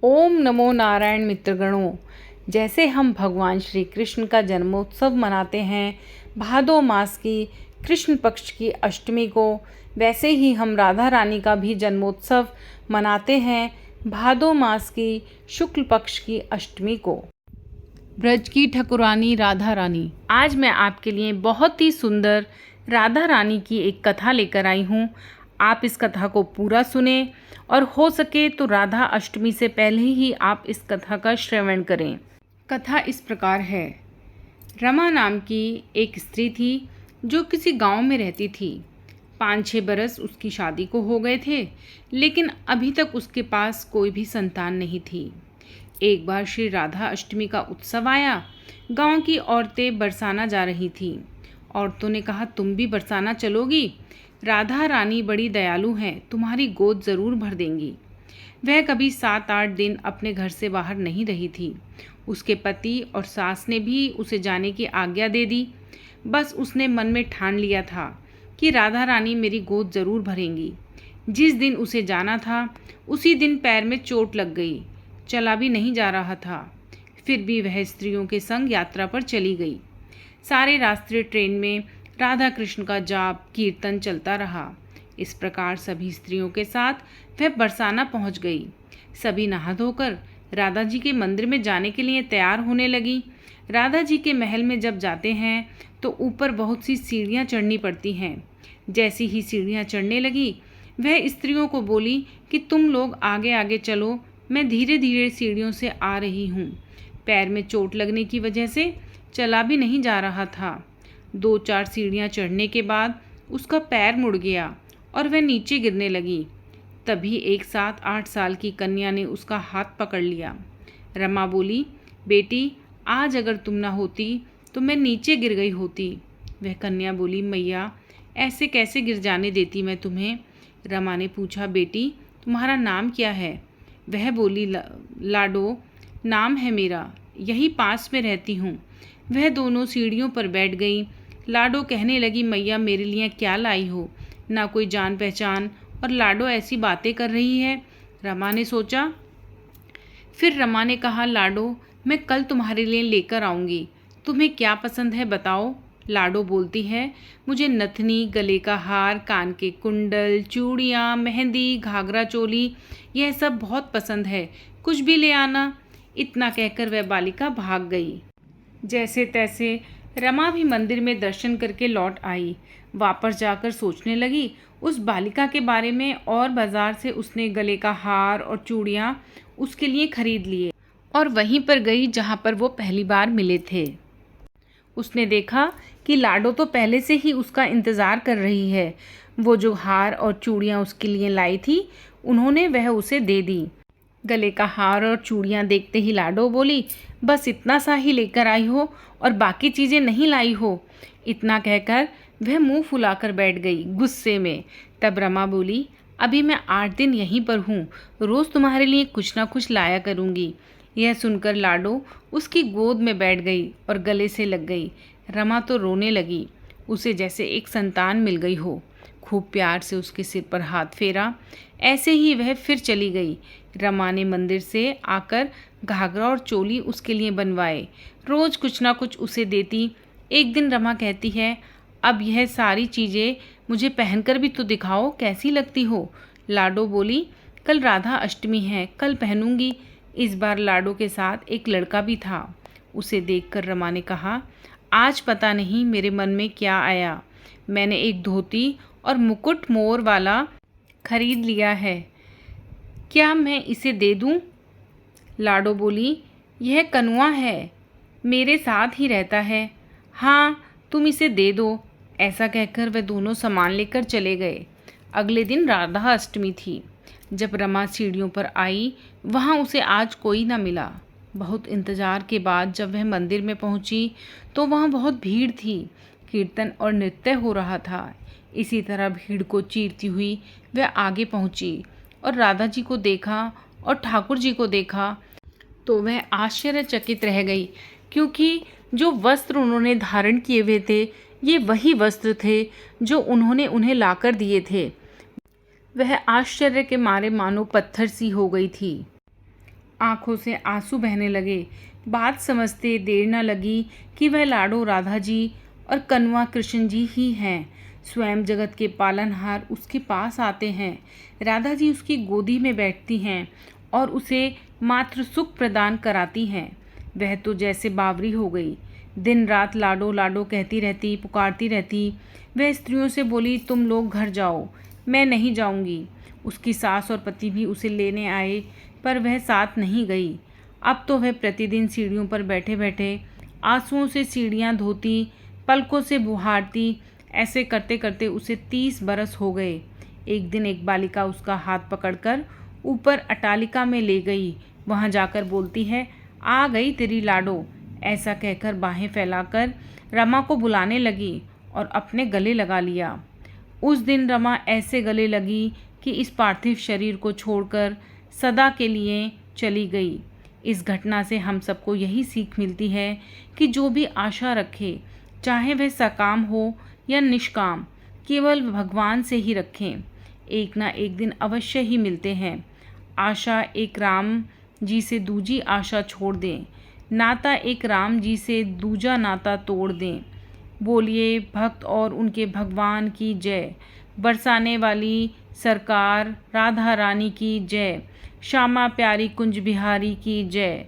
ओम नमो नारायण मित्रगणों। जैसे हम भगवान श्री कृष्ण का जन्मोत्सव मनाते हैं भादो मास की कृष्ण पक्ष की अष्टमी को, वैसे ही हम राधा रानी का भी जन्मोत्सव मनाते हैं भादो मास की शुक्ल पक्ष की अष्टमी को। ब्रज की ठकुरानी राधा रानी। आज मैं आपके लिए बहुत ही सुंदर राधा रानी की एक कथा लेकर आई हूँ। आप इस कथा को पूरा सुने और हो सके तो राधा अष्टमी से पहले ही आप इस कथा का श्रवण करें। कथा इस प्रकार है। रमा नाम की एक स्त्री थी जो किसी गांव में रहती थी। 5-6 बरस उसकी शादी को हो गए थे, लेकिन अभी तक उसके पास कोई भी संतान नहीं थी। एक बार श्री राधा अष्टमी का उत्सव आया। गांव की औरतें बरसाना जा रही थीं। औरतों ने कहा, तुम भी बरसाना चलोगी? राधा रानी बड़ी दयालु हैं, तुम्हारी गोद ज़रूर भर देंगी। वह कभी 7-8 दिन अपने घर से बाहर नहीं रही थी। उसके पति और सास ने भी उसे जाने की आज्ञा दे दी। बस उसने मन में ठान लिया था कि राधा रानी मेरी गोद ज़रूर भरेंगी। जिस दिन उसे जाना था उसी दिन पैर में चोट लग गई, चला भी नहीं जा रहा था। फिर भी वह स्त्रियों के संग यात्रा पर चली गई। सारे रास्ते ट्रेन में राधा कृष्ण का जाप कीर्तन चलता रहा। इस प्रकार सभी स्त्रियों के साथ वह बरसाना पहुंच गई। सभी नहा धोकर राधा जी के मंदिर में जाने के लिए तैयार होने लगी। राधा जी के महल में जब जाते हैं तो ऊपर बहुत सी सीढ़ियां चढ़नी पड़ती हैं। जैसी ही सीढ़ियां चढ़ने लगी वह स्त्रियों को बोली कि तुम लोग आगे आगे चलो, मैं धीरे धीरे सीढ़ियों से आ रही हूँ। पैर में चोट लगने की वजह से चला भी नहीं जा रहा था। 2-4 सीढ़ियाँ चढ़ने के बाद उसका पैर मुड़ गया और वह नीचे गिरने लगी। तभी एक 7-8 साल की कन्या ने उसका हाथ पकड़ लिया। रमा बोली, बेटी, आज अगर तुम ना होती तो मैं नीचे गिर गई होती। वह कन्या बोली, मैया, ऐसे कैसे गिर जाने देती मैं तुम्हें? रमा ने पूछा, बेटी, तुम्हारा नाम क्या है? वह बोली, लाडो नाम है मेरा, यही पास में रहती हूँ। वह दोनों सीढ़ियों पर बैठ गई। लाडो कहने लगी, मैया, मेरे लिए क्या लाई हो? ना कोई जान पहचान और लाडो ऐसी बातें कर रही है। रमा ने सोचा। फिर रमा ने कहा, लाडो, मैं कल तुम्हारे लिए लेकर आऊँगी। तुम्हें क्या पसंद है बताओ? लाडो बोलती है, मुझे नथनी, गले का हार, कान के कुंडल, चूड़ियाँ, मेहंदी, घाघरा चोली, यह सब बहुत पसंद है, कुछ भी ले आना। इतना कहकर वह बालिका भाग गई। जैसे तैसे रमा भी मंदिर में दर्शन करके लौट आई। वापस जाकर सोचने लगी उस बालिका के बारे में और बाजार से उसने गले का हार और चूड़ियाँ उसके लिए खरीद लिए और वहीं पर गई जहाँ पर वो पहली बार मिले थे। उसने देखा कि लाडो तो पहले से ही उसका इंतज़ार कर रही है। वो जो हार और चूड़ियाँ उसके लिए लाई थी उन्होंने वह उसे दे दी। गले का हार और चूड़ियाँ देखते ही लाडो बोली, बस इतना सा ही लेकर आई हो और बाकी चीज़ें नहीं लाई हो? इतना कहकर वह मुंह फुलाकर बैठ गई गुस्से में। तब रमा बोली, अभी मैं 8 दिन यहीं पर हूँ, रोज़ तुम्हारे लिए कुछ ना कुछ लाया करूँगी। यह सुनकर लाडो उसकी गोद में बैठ गई और गले से लग गई। रमा तो रोने लगी, उसे जैसे एक संतान मिल गई हो। खूब प्यार से उसके सिर पर हाथ फेरा। ऐसे ही वह फिर चली गई। रमा ने मंदिर से आकर घाघरा और चोली उसके लिए बनवाए, रोज़ कुछ ना कुछ उसे देती। एक दिन रमा कहती है, अब यह सारी चीज़ें मुझे पहनकर भी तो दिखाओ, कैसी लगती हो? लाडो बोली, कल राधा अष्टमी है, कल पहनूंगी। इस बार लाडो के साथ एक लड़का भी था। उसे देखकर रमा ने कहा, आज पता नहीं मेरे मन में क्या आया, मैंने एक धोती और मुकुट मोर वाला खरीद लिया है, क्या मैं इसे दे दूं? लाडो बोली, यह कनुआ है, मेरे साथ ही रहता है। हाँ, तुम इसे दे दो। ऐसा कहकर वे दोनों सामान लेकर चले गए। अगले दिन राधा अष्टमी थी। जब रमा सीढ़ियों पर आई वहाँ उसे आज कोई न मिला। बहुत इंतज़ार के बाद जब वह मंदिर में पहुँची तो वहाँ बहुत भीड़ थी। कीर्तन और नृत्य हो रहा था। इसी तरह भीड़ को चीरती हुई वह आगे पहुँची और राधा जी को देखा और ठाकुर जी को देखा तो वह आश्चर्यचकित रह गई, क्योंकि जो वस्त्र उन्होंने धारण किए हुए थे ये वही वस्त्र थे जो उन्होंने उन्हें लाकर दिए थे। वह आश्चर्य के मारे मानो पत्थर सी हो गई थी। आंखों से आंसू बहने लगे। बात समझते देर न लगी कि वह लाडो राधा जी और कन्वा कृष्ण जी ही हैं। स्वयं जगत के पालनहार उसके पास आते हैं। राधा जी उसकी गोदी में बैठती हैं और उसे मातृ सुख प्रदान कराती हैं। वह तो जैसे बावरी हो गई। दिन रात लाडो लाडो कहती रहती, पुकारती रहती। वह स्त्रियों से बोली, तुम लोग घर जाओ, मैं नहीं जाऊंगी। उसकी सास और पति भी उसे लेने आए, पर वह साथ नहीं गई। अब तो वह प्रतिदिन सीढ़ियों पर बैठे बैठे आंसुओं से सीढ़ियाँ धोती, पलकों से बुहारती। ऐसे करते करते उसे 30 बरस हो गए। एक दिन एक बालिका उसका हाथ पकड़कर ऊपर अटालिका में ले गई। वहाँ जाकर बोलती है, आ गई तेरी लाडो। ऐसा कहकर बाहें फैलाकर रमा को बुलाने लगी और अपने गले लगा लिया। उस दिन रमा ऐसे गले लगी कि इस पार्थिव शरीर को छोड़कर सदा के लिए चली गई। इस घटना से हम सबको यही सीख मिलती है कि जो भी आशा रखे, चाहे वह सकाम हो या निष्काम, केवल भगवान से ही रखें। एक ना एक दिन अवश्य ही मिलते हैं। आशा एक राम जी से दूजी आशा छोड़ दें, नाता एक राम जी से दूजा नाता तोड़ दें। बोलिए भक्त और उनके भगवान की जय। बरसाने वाली सरकार राधा रानी की जय। श्यामा प्यारी कुंज बिहारी की जय।